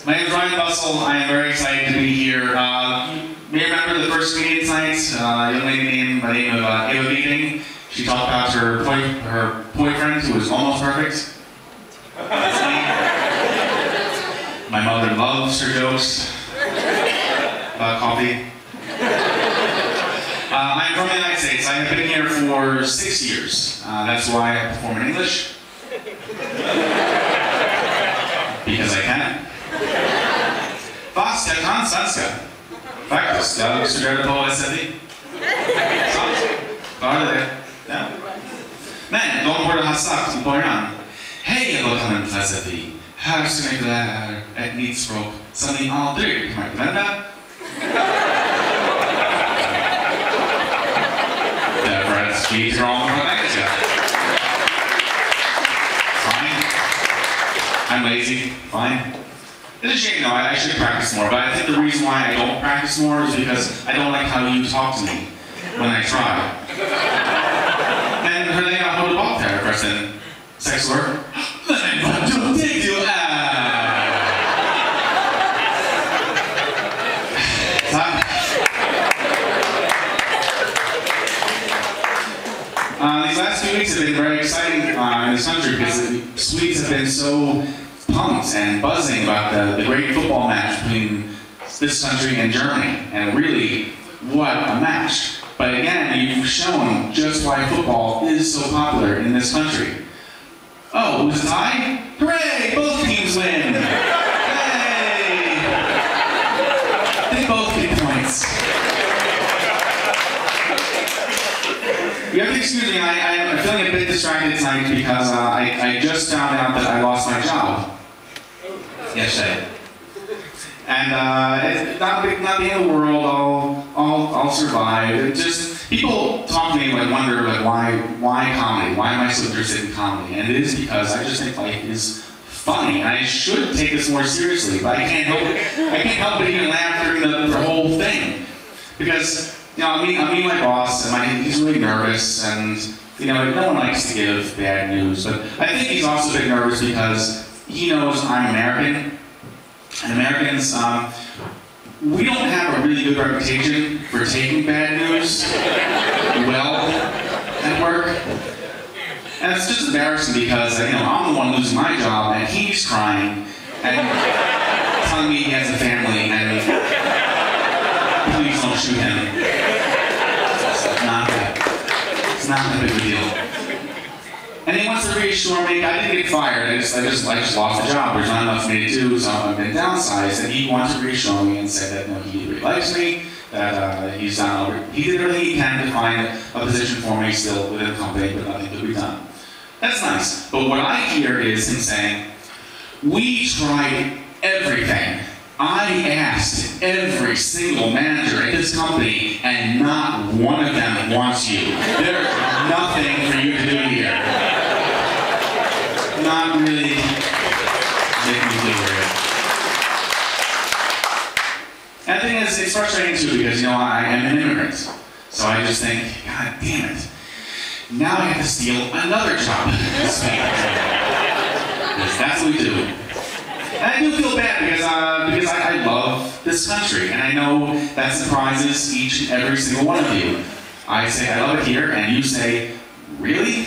My name is Ryan Bussell. I am very excited to be here. You may remember the first meeting tonight, a young lady named by the name of Ava Beating. She talked about her boyfriend who was almost perfect. That's me. My mother loves her jokes about coffee. I'm from the United States. I have been here for 6 years. That's why I perform in English. Because I can. Fast, jag kan svenska. Faktiskt, jag studerade på SFI. Sant. Var det? Ja. Men de borde ha sagt i början: hej och välkommen till SFI. Här ska ni lära er ett nytt språk som ni aldrig kommer att använda. Därför att vi drar om från engelska. Fine. I'm lazy. Fine. It's a shame though, I should practice more, but I think the reason why I don't practice more is because I don't like how you talk to me when I try. Men hur länge har du varit här förresten? 6 år? Men vad duktig du är! Tack! These last few weeks have been very exciting in this country because the Swedes have been so pumped and buzzing about the great football match between this country and Germany. And really, what a match. But again, you've shown just why football is so popular in this country. Oh, it was a tie? Hooray! Both teams win! Yay! They both get points. You have to excuse me, I'm feeling a bit distracted tonight because I just found out that I lost my job yesterday. And it's not the end of the world. I'll survive. It just people talk to me and wonder why comedy? Why am I so interested in comedy? And it is because I just think life is funny, and I should take this more seriously. But I can't help it. I can't help but even laugh during the whole thing because I meet my boss, and he's really nervous, and no one likes to give bad news. But I think he's also a bit nervous because he knows I'm American. And Americans, we don't have a really good reputation for taking bad news well at work. And it's just embarrassing because, I'm the one losing my job and he's crying and telling me he has a family and please don't shoot him. It's not that big of a deal. And he wants to reassure me, I didn't get fired, I just lost the job. There's not enough for me to do, so I've been downsized. And he wants to reassure me and say that he really likes me, that he did everything he can to find a position for me still within the company, but nothing could be done. That's nice. But what I hear is him saying, we tried everything. I asked every single manager in this company, and not one of them wants you. There's nothing for you to do here. Not really making me feel weird. And the thing is, it's frustrating too because, I am an immigrant. So I just think, God damn it. Now I have to steal another job this week. Because that's what we do. And I do feel bad because I love this country, and I know that surprises each and every single one of you. I say I love it here, and you say, really?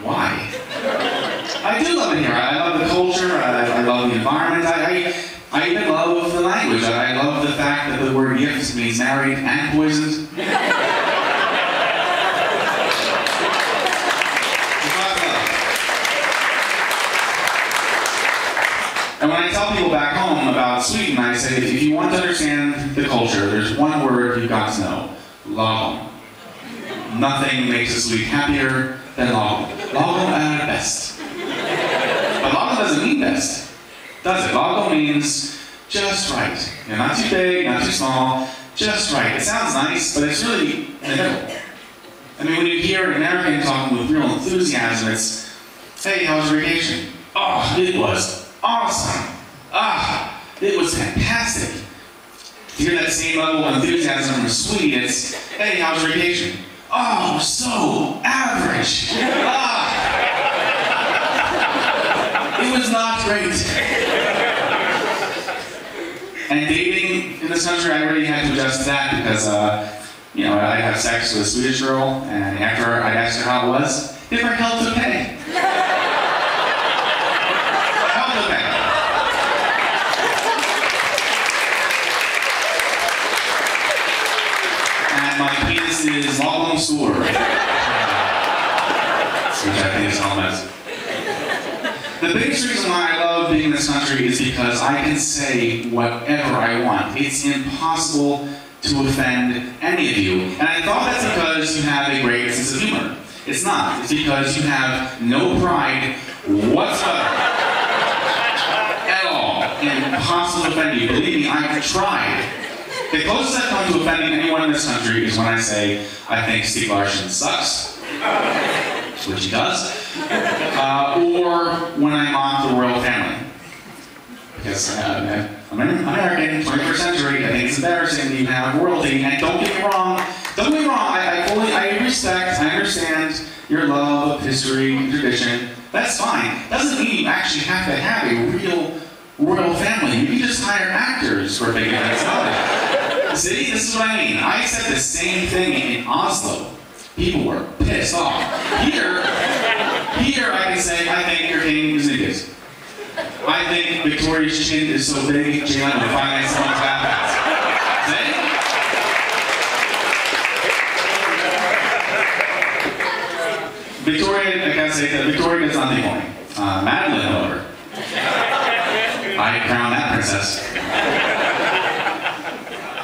Why? I do love it here. I love the culture. I love the environment. I even love the language. I love the fact that the word gift means married and poisoned. And when I tell people back home about Sweden, I say, if you want to understand the culture, there's one word you've got to know: lagom. Nothing makes a Swede happier than lagom. Lagom är bäst. But lagom doesn't mean best, does it? Lagom means just right. Not too big, not too small, just right. It sounds nice, but it's really in the middle. I mean, when you hear an American talking with real enthusiasm, it's, hey, how was your vacation? Oh, it was awesome. It was fantastic. To hear that same level of enthusiasm from a Swede, it's, hey, how was your vacation? Oh, so average. It was not great. And dating in this country, I really had to adjust to that because, you know, I'd have sex with a Swedish girl, and after I'd ask her how it was, give her hell to pay. Hell to pay. And my penis is long sword. Which I think is all mess. The biggest reason why I love being in this country is because I can say whatever I want. It's impossible to offend any of you. And I thought that's because you have a great sense of humor. It's not. It's because you have no pride whatsoever. At all. Impossible to offend you. Believe me, I've tried. The closest I've come to offending anyone in this country is when I say, I think Steve Larson sucks. Which he does. Or when I mock the royal family. Because I'm American, 21st century, I think it's embarrassing that you have royalty, and don't get me wrong, I respect, I understand your love of history and tradition. That's fine. Doesn't mean you actually have to have a real royal family. You can just hire actors for big events. See, this is what I mean. I said the same thing in Oslo. People were pissed off. Here I can say, I think your king is idiots. I think Victoria's chin is so big, Jalen will finally someone's that fast. See? Victoria, I gotta say that Victoria does nothing for me. Madeline, however, I crown that princess.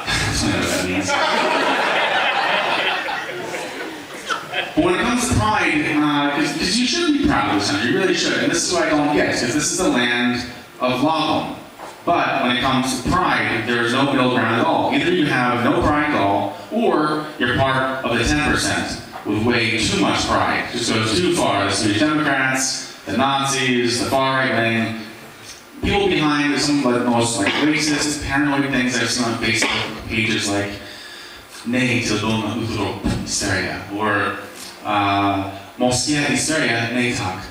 That's what that means. But when it comes to pride, because you should be proud of this country, you really should, and this is what I don't get, because this is the land of Lagom. But when it comes to pride, there is no middle ground at all. Either you have no pride at all, or you're part of the 10% with way too much pride. Just goes too far. The Swedish Democrats, the Nazis, the far right wing, people behind some of the most racist, paranoid things I've seen on Facebook pages like Nej till dumma utrop i Sverige, or Moskva i Sverige, nej tack.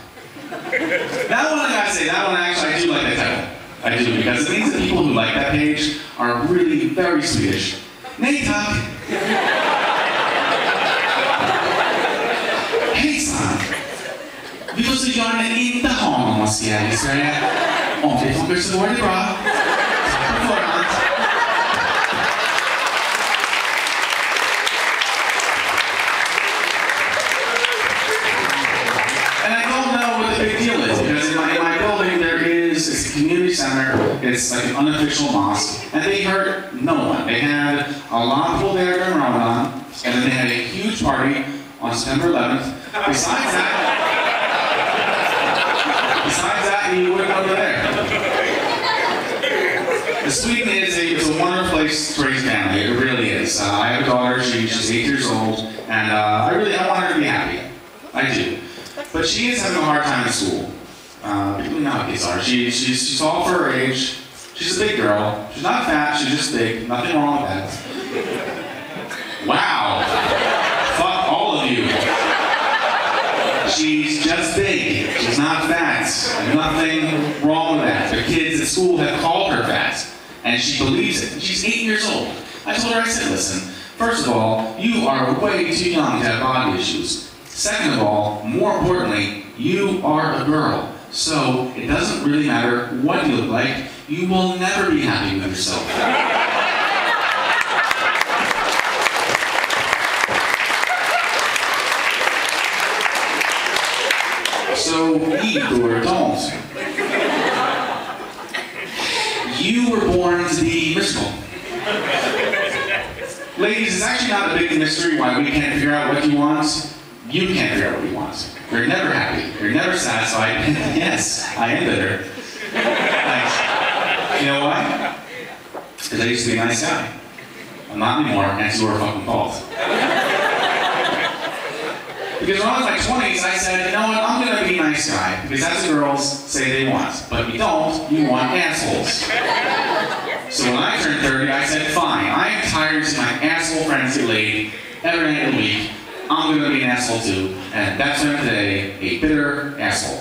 That one I gotta say, that one actually I do like that title. I do, because it means that people who like that page are really very Swedish. Nej tack. Hejsan! Vi får så gärna inte ha någon Moskva i Sverige. Om det funkar så går det bra. Tack på förhand. It's a community center, it's like an unofficial mosque, and they hurt no one. They had a lot of people there during Ramadan, and then they had a huge party on September 11th. Besides that, you wouldn't go there. Sweden is a wonderful place to raise a family, it really is. I have a daughter, she's 8 years old, and I want her to be happy. I do. But she is having a hard time in school. You know how kids are. She's tall for her age. She's a big girl. She's not fat, she's just big. Nothing wrong with that. Wow. Fuck all of you. She's just big. She's not fat. Nothing wrong with that. The kids at school have called her fat. And she believes it. She's 8 years old. I told her, I said, listen, first of all, you are way too young to have body issues. Second of all, more importantly, you are a girl. So, it doesn't really matter what you look like, you will never be happy with yourself. So, eat or don't. You were born to be miserable. Ladies, it's actually not a big mystery why we can't figure out what you want. You can't figure out what you want. You're never happy. You're never satisfied. Yes, I am bitter. Thanks. You know why? Because I used to be a nice guy. I'm not anymore, and it's your fucking fault. Because when I was in my 20s, I said, you know what, I'm gonna be a nice guy. Because that's what girls say they want. But you don't, you want assholes. So when I turned 30, I said, fine, I am tired of my asshole friends get laid every night of the week. I'm going to be an asshole too, and that's why I'm today a bitter asshole.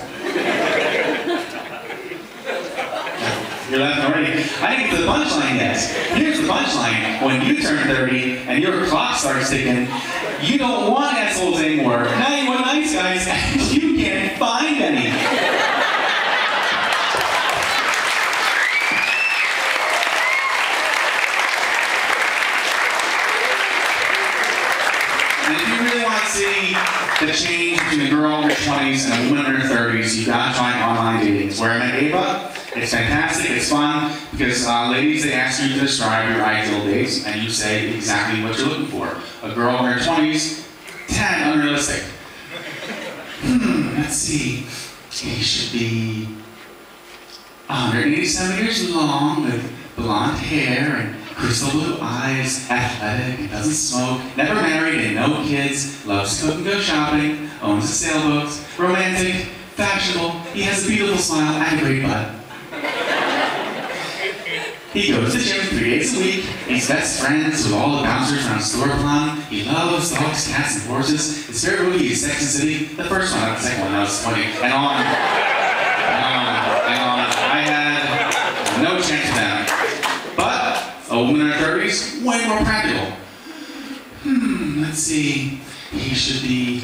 You're laughing already. I didn't get to the punchline yet. Here's the punchline. When you turn 30 and your clock starts ticking, you don't want assholes anymore. Now you want nice guys, and you can't find any. And if you really want to see the change between a girl in her 20s and a woman in her 30s, you gotta try online dating. It's where I met Ava. It's fantastic, it's fun, because ladies, they ask you to describe your ideal date, and you say exactly what you're looking for. A girl in her 20s, 10, unrealistic. Let's see. He should be 187 years long, with blonde hair and crystal blue eyes, athletic, doesn't smoke, never married and no kids, loves to cook and go shopping, owns a sailboat, romantic, fashionable, he has a beautiful smile and a great butt. He goes to the gym 3 days a week, he's best friends with all the bouncers around Storeplan, he loves dogs, cats, and horses, his favorite movie is Sex and the City, the first one, not the second one, that was funny, and on. I had no chance with that. But a woman in her 30s, way more practical. Let's see, he should be